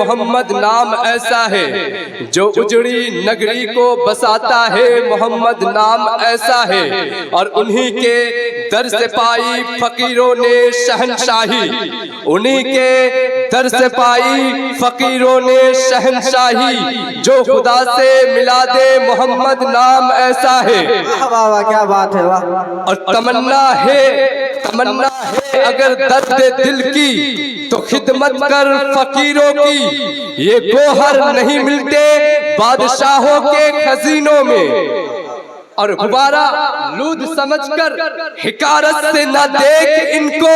मोहम्मद नाम ऐसा है जो उजड़ी नगरी को बसाता है। मोहम्मद नाम ऐसा है और उन्हीं के दर से पाई फकीरों ने शहनशाही, उन्हीं के दर से पाई फकीरों ने शहनशाही। जो खुदा से मिला दे मोहम्मद नाम ऐसा है। वाह वाह क्या बात है, वाह। और तमन्ना है अगर दर्द दिल की तो खिदमत कर फकीरों की। ये गोहर नहीं मिलते बादशाहों के खजीनों में। और गुब्बारा लूद समझकर हिकारत से न देख इनको,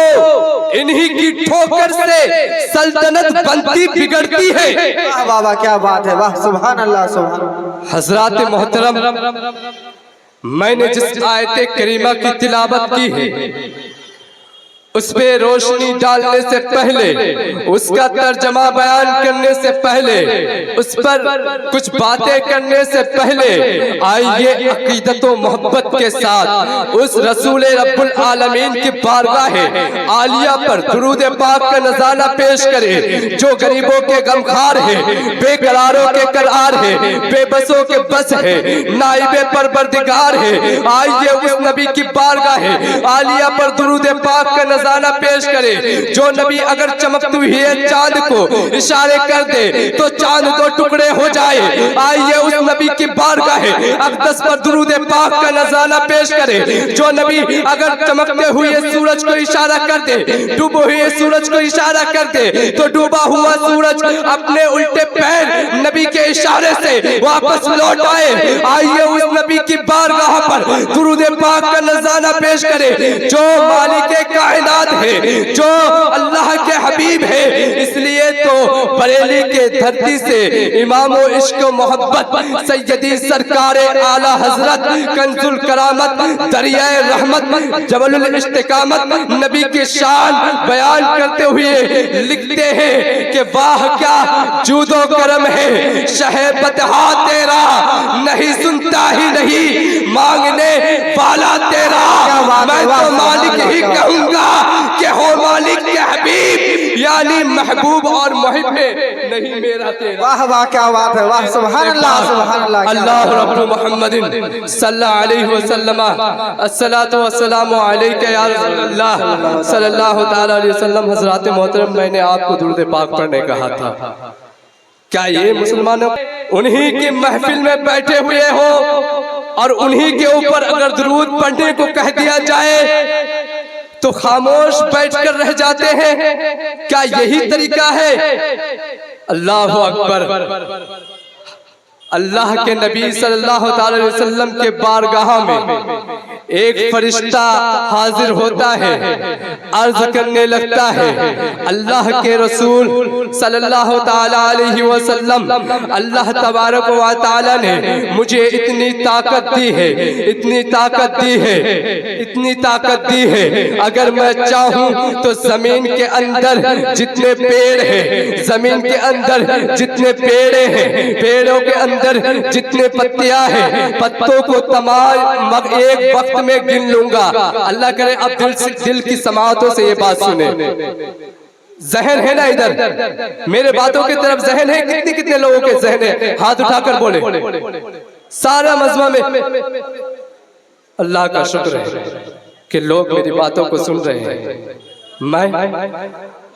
इन्हीं की ठोकर से सल्तनत बनती बिगड़ती है। वाह वाह क्या बात है, वाह सुभान अल्लाह सुभान। हजरात मोहतरम, मैंने जिस आयत करीमा की तिलावत की है उस पे रोशनी डालने से पहले, उसका तर्जमा बयान करने से पहले, उस पर कुछ बातें करने से पहले आइए अकीदत व मोहब्बत के साथ उस रसूल रब्बुल आलमीन की बारगाह आलिया पर दुरूद पाक का नज़ारा पेश करें। जो गरीबों के गमखार है, बेकरारों के करार है, बेबसों के बस है, नाइबे परवरदिगार है। आइए उस नबी की बारगाह आलिया पर दुरूद पाक का नजारा पेश करे। जो नबी अगर चमकती हुई चांद को इशारे कर दे तो चांद दो टुकड़े हो जाए। आइए उस नबी की बारगाह अक़दस पर दुरूद पाक का नजारा पेश करे। जो नबी अगर चमकते हुए सूरज को इशारा कर दे, डूबे हुए सूरज को इशारा कर दे तो डूबा हुआ सूरज अपने उल्टे पैर नबी के इशारे से वापस लौट आए। आइए उस नबी की बारगाह पर दुरूद पाक का नजारा पेश करे। जो मालिक कायनात है, जो अल्लाह के हबीब है, इसलिए तो बरेली के धरती से इमामो इश्क मोहब्बत सैयदी सरकार आला हजरत कंजुल करामत दरियाए रहमत जबलुल इस्तिकामत नबी की शान बयान करते हुए लिखते हैं कि वाह क्या जूदो करम है शहे बतहा तेरा, नहीं सुनता ही नहीं मांगने वाला तेरा। मैं तो मालिक ही कहूंगा कि हो मालिक के हबीब, यानी महबूब और मुहिब नहीं मेरा तेरा। वाह वाह क्या बात है, वाह सुभान अल्लाह सुभान अल्लाह। अल्लाह रब्बु मुहम्मदिन सल्लल्लाहु अलैहि वसल्लम, अस्सलातु वस्सलामु अलैका या रसूलल्लाह सल्लल्लाहु तआला अलैहि वसल्लम। हज़रात मोहतरम, मैंने आपको दुरूद पाक पढ़ने कहा था। क्या ये मुसलमानों उन्हीं की महफिल में बैठे हुए हो और उन्हीं के ऊपर अगर दुरूद पढ़ने को कह दिया जाए तो खामोश बैठकर रह जाते हैं? क्या यही तरीका है? अल्लाह अकबर। अल्लाह के नबी सल्लल्लाहु अलैहि वसल्लम के बारगाह में एक फरिश्ता हाजिर होता है, अर्ज करने लगता है, अल्लाह के रसूल सल्लल्लाहु अलैहि वसल्लम, अल्लाह तबारक व तआला ने मुझे इतनी ताकत दी है, इतनी ताकत दी है, इतनी ताकत दी है, अगर मैं चाहूं तो जमीन के अंदर जितने पेड़ हैं, जमीन के अंदर जितने पेड़ हैं, पेड़ों के अंदर जितने पत्तियां हैं, पत्तों को तमाम एक वक्त में गिन लूंगा। अल्लाह करे अब दिल की समाअतों से ये बात सुने। जहन है ना इधर, मेरे बातों की तरफ जहन है? कितने कितने लोगों के जहन है? हाथ उठाकर बोले। सारा मजमा में अल्लाह का शुक्र है कि लोग मेरी बातों को सुन रहे हैं। मैं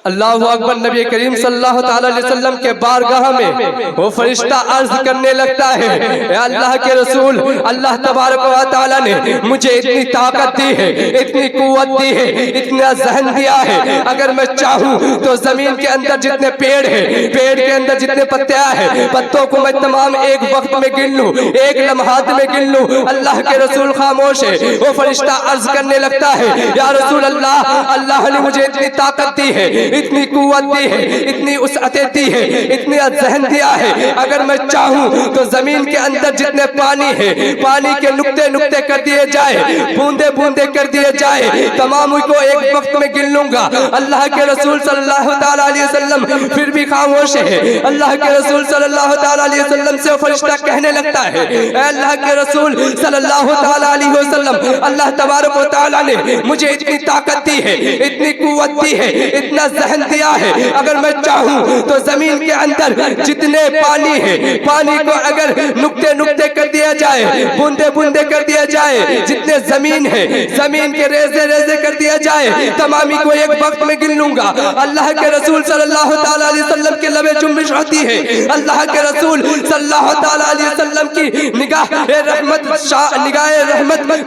अल्लाहु अकबर। नबी करीम सल्लल्लाहु अलैहि वसल्लम के बारगाह में वो फरिश्ता अर्ज करने लगता है, अल्लाह के रसूल, अल्लाह तबारक व तआला ने मुझे इतनी ताकत दी है, इतनी कुव्वत दी है, इतना जहन दिया है, अगर मैं चाहूं तो जमीन के अंदर जितने पेड़ हैं, पेड़ के अंदर जितने पत्तियां हैं, पत्तों को मैं तमाम एक वक्त में गिन लूं, एक लम्हात में गिन लूं। अल्लाह के रसूल खामोश है। वो फरिश्ता अर्ज करने लगता है, या रसूल अल्लाह, अल्लाह ने मुझे इतनी ताकत दी है, इतनी कुव्वत दी है, इतनी उसअतें दी है, इतनी जहन दिया है, अगर मैं चाहूं तो जमीन के अंदर जितने पानी है, पानी के नुक्ते नुक्ते कर दिए जाए, बूंदे बूंदे कर दिए जाए, तमाम को एक वक्त में गिन लूंगा। अल्लाह के रसूल सल्लल्लाहु अलैहि वसल्लम फिर भी खामोश है। अल्लाह के रसूल सल्लल्लाहु अलैहि वसल्लम से फरिश्ता कहने लगता है, अल्लाह के रसूल सल्लल्लाहु अलैहि वसल्लम, अल्लाह तबारक व तआला ने मुझे इतनी ताकत दी है, इतनी कुव्वत दी है, इतना जहन दिया है, अगर मैं चाहूं तो जमीन के अंदर जितने पानी है, पानी को अगर नुक्ते नुक्ते कर दिया जाए, बूंदे बूंदे कर दिया जाए, जितने जमीन है जमीन के रेजे रेजे कर दिया जाए, तमामी को एक वक्त में गिन लूंगा। अल्लाह के रसूल सल्लल्लाहु ताला अलैहि वसल्लम के लबे जुम्बिश होती है, अल्लाह के रसूल सल्लल्लाहु ताला अलैहि वसल्लम की निगाह रहमत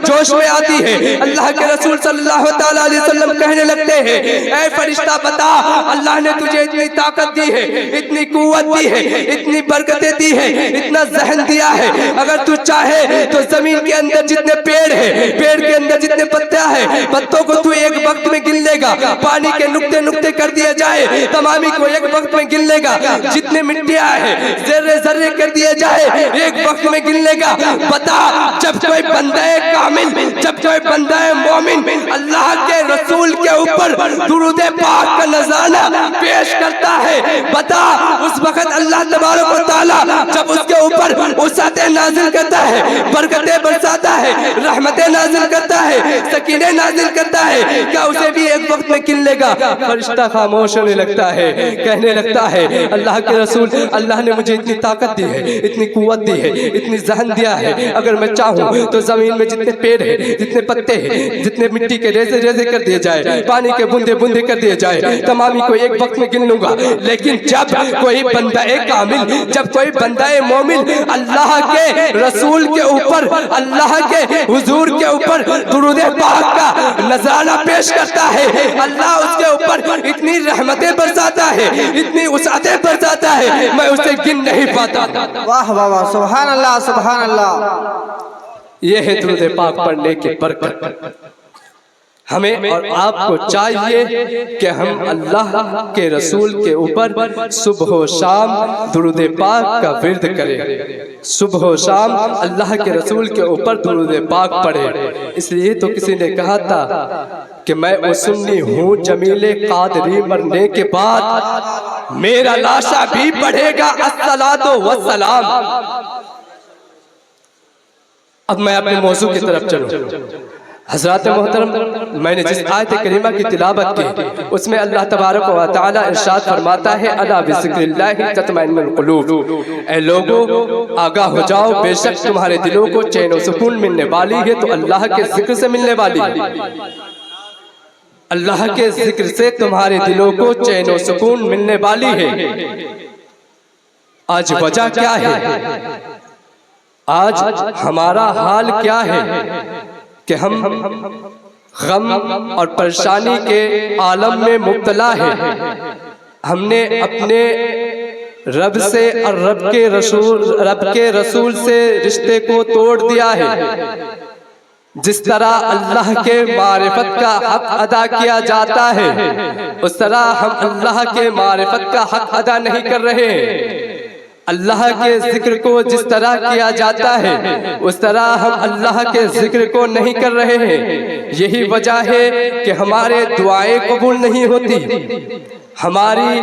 जोश में आती है। अल्लाह के रसूल सल्लल्लाहु ताला अलैहि वसल्लम कहने लगते हैं, ऐ फरिश्ता बता, अल्लाह ने तुझे इतनी ताकत दी है, इतनी कुव्वत दी है, इतनी बरकतें दी है, इतना जहन दिया है, अगर तू चाहे तो जमीन के अंदर जितने पेड़ है, पेड़ के अंदर जितने पत्तियां है, पत्तों को तू एक वक्त में गिन लेगा। पानी के नुक्ते नुक्ते कर दिया जाए, तमामी को एक वक्त में गिन लेगा। जितने मिट्टियां है जर्रे जर्रे कर दिए जाए, एक वक्त में गिन लेगा। बता, जब कोई बंदा कामिल, जब कोई बंदा मोमिन अल्लाह के रसूल के ऊपर दुरूद पाक का नज़ारा पेश करता है, बता उस वक्त अल्लाह तबारक व तआला जब उसके ऊपर उसाते नाजिल करता है, बरकतें बरसाता है, रहमतें नाजिल करता है, सकीने नाजिल करता है, क्या उसे भी एक वक्त में गिन लेगा? फरिश्ता खामोश होने लगता है, कहने लगता है, अल्लाह के रसूल, अल्लाह ने मुझे इतनी ताकत दी है, इतनी कुव्वत दी है, इतनी जहन दिया है, अगर मैं चाहूँ तो जमीन में जितने पेड़ है, जितने पत्ते हैं, जितने मिट्टी के रेजे रेजे कर दिए जाए, पानी के बूंदे बूंदे कर दिए जाए, तमामी को एक वक्त में गिन लूंगा। लेकिन जब कोई बंदा कामिल, जब कोई बंदा मोमिन अल्लाह के रसूल के ऊपर, अल्लाह के हुजूर के ऊपर दुरूद पाक का नजराना पेश करता है, अल्लाह उसके ऊपर इतनी रहमतें बरसाता है, इतनी उसाते बरसाता है, मैं उसे गिन नहीं पाता। वाह वाह वाह, सुभान अल्लाह सुभान अल्लाह। ये है दुरूद पाक पढ़ने की बरकत। हमें और आपको चाहिए कि हम अल्लाह के रसूल के ऊपर सुबह शाम दुरूद पाक का विर्द करें, सुबह शाम अल्लाह के रसूल के ऊपर दुरूद पाक पढ़े। इसलिए तो किसी ने कहा था कि मैं सुन्नी हूँ जमीले कादरी, मरने के बाद मेरा लाशा भी पढ़ेगा अस्सलातो वस्सलाम। अब मैं अपने मौजू की तरफ चलूं। हज़रात मोहतरम, मैंने जिस आयत करीमा की तिलावत की उसमें अल्लाह तबारक व तआला इरशाद फरमाता है, अला बिज़िक्रिल्लाहि तत्मइन्नुल कुलूब, ऐ लोगों आगाह हो जाओ, बेशक तुम्हारे दिलों को चैन और सुकून मिलने वाली है तो अल्लाह के जिक्र से मिलने वाली है। अल्लाह के जिक्र से तुम्हारे दिलों को चैन और सुकून मिलने वाली है। आज वजह क्या है? आज हमारा हाल क्या है कि हम गम और परेशानी के आलम में मुब्तला है। हमने अपने रब से और रब के रसूल से रिश्ते को तोड़ दिया है। जिस तरह अल्लाह के मारिफत का हक अदा किया जाता है, उस तरह हम अल्लाह के मारिफत का हक अदा नहीं कर रहे हैं। अल्लाह के जिक्र को जिस तरह किया जाता है उस तरह हम अल्लाह के जिक्र को नहीं कर रहे हैं। यही वजह है कि हमारे दुआएं कबूल नहीं होती, हमारी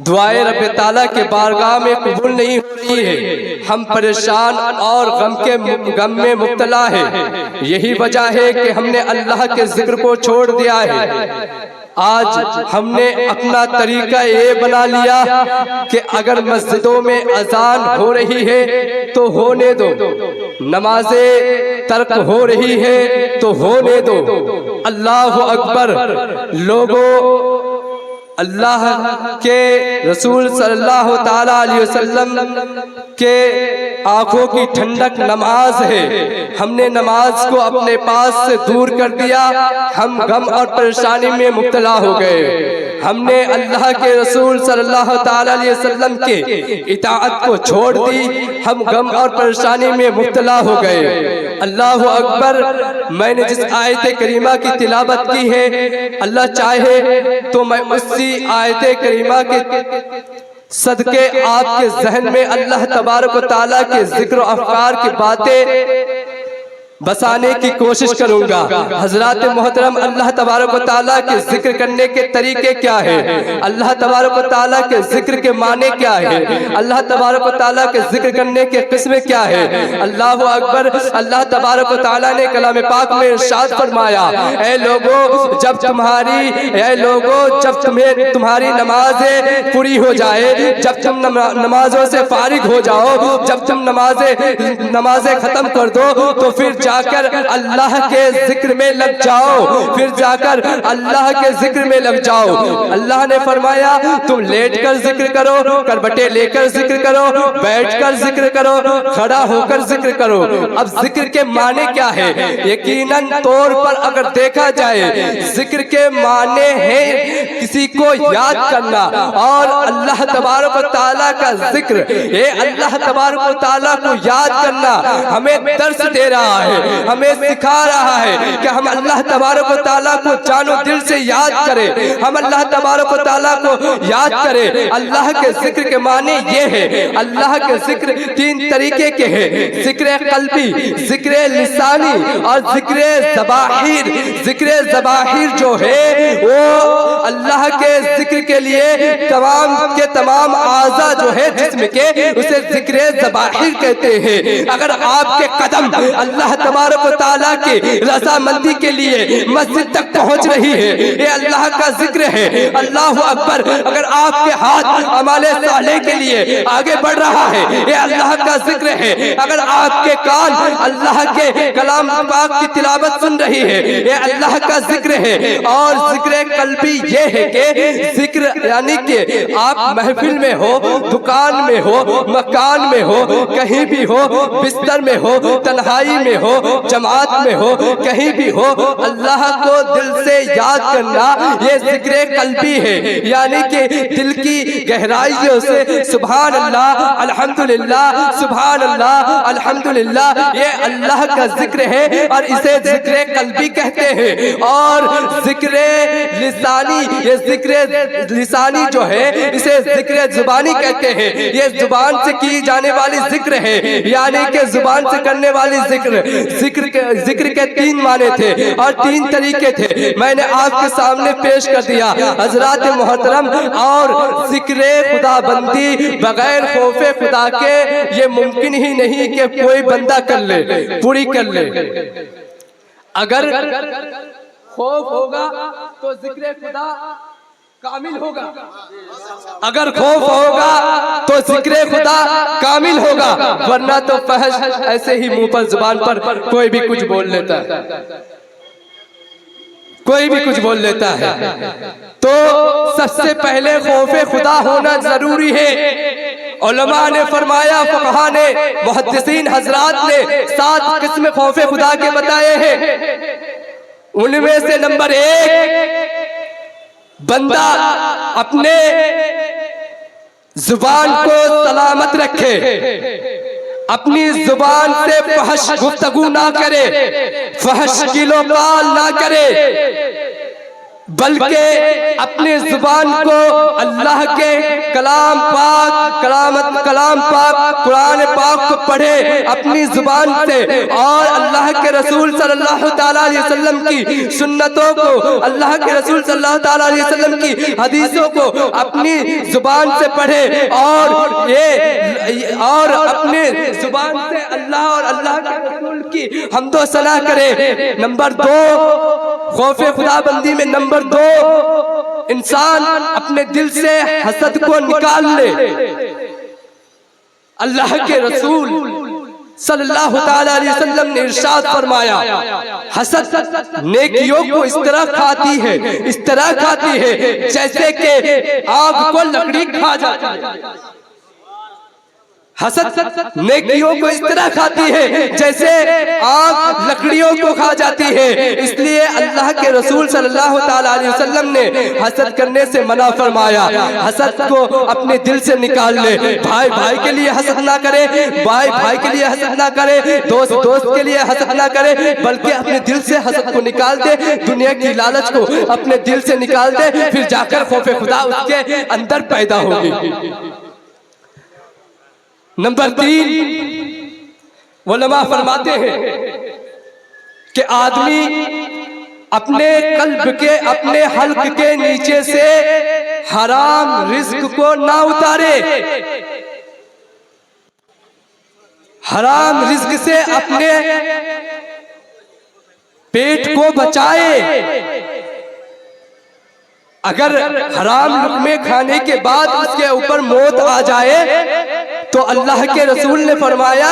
दुआएं रब ताला के बारगाह में कबूल नहीं होती है। हम परेशान और गम में मुब्तला है। यही वजह है कि हमने अल्लाह के जिक्र को छोड़ दिया है। आज हमने अपना तरीका ये बना लिया कि अगर मस्जिदों में अजान हो रही है तो होने दो, नमाजें तर्क हो रही है तो होने दो। अल्लाह अकबर। लोगों, अल्लाह के रसूल सल्लल्लाहु ताला अलैहि वसल्लम के आंखों की ठंडक नमाज है। हमने नमाज को अपने पास से दूर कर दिया, हम गम और परेशानी में मुब्तला हो गए। हमने अल्लाह के रसूल सल्लल्लाहु ताला अलैहि वसल्लम के इताअत को छोड़ दी, हम गम और परेशानी में मुब्तला हो गए। अल्लाह अकबर। मैंने जिस आयत करीमा की तिलावत की है, अल्लाह चाहे तो मैं उसी आयत करीमा के सदके आपके जहन में अल्लाह तबारक व तआला के जिक्र अफकार की बातें बसाने की कोशिश करूंगा। हजरात मोहतरम, अल्लाह तबारक व तआला के जिक्र करने के तरीके क्या है, अल्लाह तबारक व तआला के जिक्र के माने क्या है, अल्लाह तबारक व तआला के जिक्र करने के किस्में क्या है। अल्लाह अकबर। अल्लाह तबारक व तआला ने कलाम पाक में इरशाद फरमाया, ऐ लोगों जब तुम्हारी नमाजें पूरी हो जाए, जब तुम नमाजों से फारिग हो जाओ, जब तुम नमाजें खत्म कर दो, तो फिर जाकर अल्लाह के जिक्र में लग जाओ, फिर जाकर अल्लाह के जिक्र में लग जाओ। अल्लाह ने फरमाया तुम लेट कर जिक्र करो, करबटे लेकर जिक्र करो, बैठ कर जिक्र करो, खड़ा होकर जिक्र करो। अब जिक्र के माने क्या है? यकीनन तौर पर अगर देखा जाए, जिक्र के माने हैं किसी को याद करना, और अल्लाह तबारक व तआला का जिक्र, ये अल्लाह तबारक व तआला को याद करना हमें दर्स दे रहा है, हमें सिखा रहा है कि हम अल्लाह तबारक व तआला को जानो दिल से याद करें, हम अल्लाह तबारक व तआला को याद करें। अल्लाह के जिक्र के माने ये है, अल्लाह के जिक्र तीन तरीके के हैं, जिक्र कल्बी, जिक्र लिसानी और जिक्र ज़बाहिर। जिक्र ज़बाहिर जो है वो अल्लाह के जिक्र के लिए तमाम के तमाम आज़ा जो है जिस्म के, उसे जिक्र ज़बाहिर कहते हैं। अगर आपके कदम अल्लाह तबारक व तआला की रज़ामंदी के लिए मस्जिद तक पहुंच रही है, ये अल्लाह का जिक्र है। अल्लाह अकबर। अगर आपके हाथ अमाले साले के लिए आगे बढ़ रहा है, ये अल्लाह का जिक्र है। अगर आपके कान अल्लाह के कलाम पाक की तिलावत सुन रही है, ये अल्लाह का जिक्र है। और जिक्र कल्बी ये है कि जिक्र यानी कि आप महफिल में हो, दुकान में हो, मकान में हो, कहीं भी हो, बिस्तर में हो, तन्हाई में हो, जमात में हो, कहीं भी हो, अल्लाह को दिल से याद करना ये जिक्र कल्बी है। यानी कि दिल की गहराइयों से सुभान अल्लाह अल्हम्दुलिल्लाह, सुभान अल्लाह अल्हम्दुलिल्लाह, ये अल्लाह का जिक्र है और इसे जिक्र कल्बी कहते हैं। और जिक्र लिसानी, ये जिक्र लिसानी जो है इसे जिक्र जुबानी कहते हैं। ये जुबान से की जाने वाली जिक्र है, यानी कि जुबान से करने वाली जिक्र के तीन माने थे और तीन तरीके थे, मैंने आपके सामने पेश कर दिया हजरात मोहतरम। और जिक्र खुदाबंदी बगैर खौफे खुदा के ये मुमकिन ही नहीं कि कोई बंदा कर ले, पूरी कर ले। अगर खौफ होगा तो जिक्र खुदा कामिल होगा, अगर खौफ होगा तो जिक्र खुदा कामिल होगा, वरना तो फहश ऐसे ही मुंह पर जुबान पर कोई भी कुछ बोल लेता है, कोई भी कुछ बोल लेता है। तो सबसे पहले खौफे खुदा होना जरूरी है। उलमा ने फरमाया, फक़हा ने, मुहद्दिसीन हजरात ने 7 किस्म खौफे खुदा के बताए हैं। उनमें से नंबर 1, बंदा अपने जुबान को सलामत रखे, अपनी जुबान से फहश गुफ्तगू ना करे, फहश किलोकाल ना करे, बल्कि अपने जुबान को अल्लाह के कलाम पाक कुरान पाक को पढ़े अपनी जुबान से, और अल्लाह के रसूल सल्लल्लाहु ताला अलैहि वसल्लम की सुन्नतों को, अल्लाह के रसूल सल्लल्लाहु ताला अलैहि वसल्लम की हदीसों को अपनी जुबान से पढ़े, और अपने जुबान से अल्लाह और अल्लाह के रसूल की हम्दो सना करे। नंबर 2, खौफे खुदाबंदी में नंबर 2, इंसान अपने दिल से हसद को निकाल ले। अल्लाह के रसूल सल्लल्लाहु ताला अलैहि वसल्लम ने इरशाद फरमाया, हसद नेकियों को इस तरह खाती है, इस तरह खाती है जैसे कि आग को लकड़ी खा जाती है। हसद नेकियों को इस तरह खाती है जैसे आग लकड़ियों को खा जाती है। इसलिए अल्लाह के रसूल सल्लल्लाहु ताला अलैहि वसल्लम ने हसद करने से मना फरमाया। हसद को अपने दिल से निकाल ले। भाई भाई के लिए हसद ना करे, भाई भाई के लिए हसद ना करे, दोस्त दोस्त के लिए हसद ना करे, बल्कि अपने दिल से हसद को निकाल दे, दुनिया की लालच को अपने दिल से निकाल दे, फिर जाकर खौफे खुदा उसके अंदर पैदा होगी। नंबर 3, उलमा फरमाते हैं कि आदमी अपने कल्ब के, अपने हल्क के नीचे से हराम रिज्क को ना उतारे, हराम रिज्क से अपने पेट को बचाए। अगर हराम लुक़मे खाने के बाद उसके ऊपर मौत आ जाए तो अल्लाह के रसूल ने फरमाया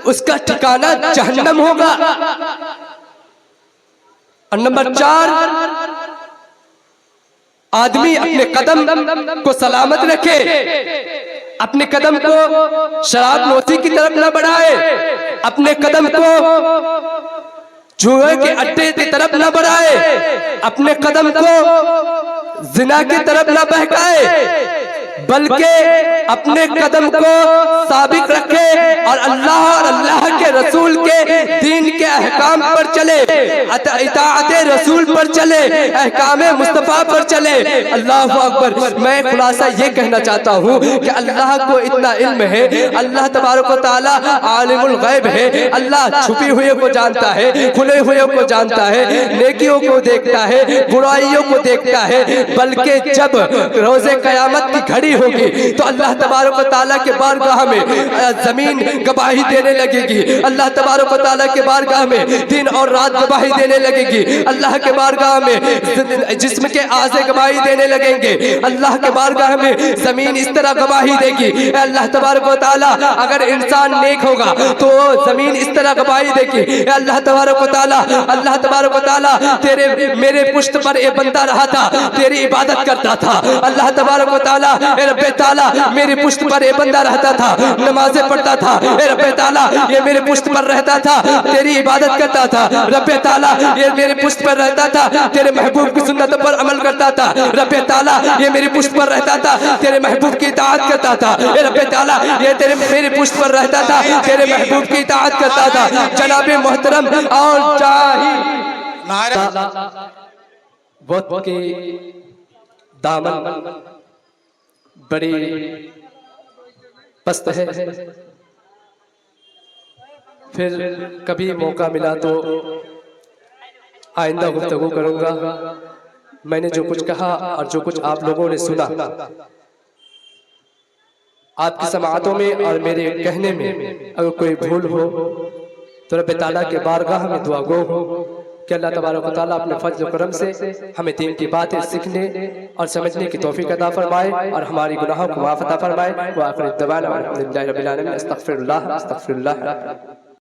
उसका ठिकाना जहन्नम होगा। और नंबर 4, आदमी अपने कदम को सलामत रखे, अपने कदम को शराब नोशी की तरफ न बढ़ाए, अपने कदम को जुए के अड्डे की तरफ न बढ़ाए, अपने कदम को जिना की तरफ न बहकाए, बल्कि अपने कदम को साबित रखे और अल्लाह और अल्लाह के रसूल के दीन के अहकाम पर चले, इताअत रसूल पर चले, अहकाम मुस्तफा पर चले। अल्लाहु अकबर। मैं खुलासा ये कहना चाहता हूँ कि अल्लाह को इतना इल्म है, अल्लाह तबारक व तआला आलिमुल गैब है, अल्लाह छुपी हुए को जानता है, खुले हुए को जानता है, नेकियों को देखता है, बुराइयों को देखता है। बल्कि जब रोज़े क़यामत की घड़ी होगी तो अल्लाह तबारक व तआला के बारगाह में जमीन गवाही देने लगेगी, अल्लाह तबारक व तआला के बारगाह में दिन और रात गवाही देने लगेगी, अल्लाह के बारगाह में जिस्म के आज़े गवाही देने लगेंगे, अल्लाह के बारगाह में जमीन इस तरह गवाही देगी। अल्लाह तबारक व तआला अगर इंसान नेक होगा तो जमीन इस तरह गवाही देगी। अल्लाह तबारक व तआला, अल्लाह तबारक व तआला तेरे मेरे पुश्त पर ये बंदा रहा था, तेरी इबादत करता था। अल्लाह तबारक व तआला, रब्बे ताला मेरे पुश्त पर ये बंदा रहता था, नमाज़ें पढ़ता था, रब्बे ताला ये मेरे पुश्त पर रहता था, तेरी इबादत करता था। रब्बे ताला ये मेरे पुश्त पर रहता था, तेरे महबूब की सुन्नत पर अमल करता था। रब्बे ताला ये मेरे पुश्त पर रहता था, तेरे महबूब की इताअत करता था। रब्बे ताला ये मेरे पुश्त पर रहता था, तेरे महबूब की इताअत करता था। जनाबे मोहतरम और जाही वक्त के दामन बड़ी पस्त है। फिर कभी मौका मिला तो आइंदा गुफ्तगू करूंगा। मैंने जो कुछ कहा और जो कुछ आप लोगों ने सुना, आपकी समाअतों में और मेरे कहने में अगर कोई भूल हो तो रब्बे ताला के बारगाह में दुआ गो हो कि अल्लाह तबारक व तआला अपने फज़्ल व करम से हमें दीन की बातें सीखने और समझने की तौफीक अता फरमाए और हमारी गुनाहों को माफ़ अता फरमाए। व आखिर दवाना अल्हम्दुलिल्लाहि रब्बिल आलमीन। अस्तगफिरुल्लाह।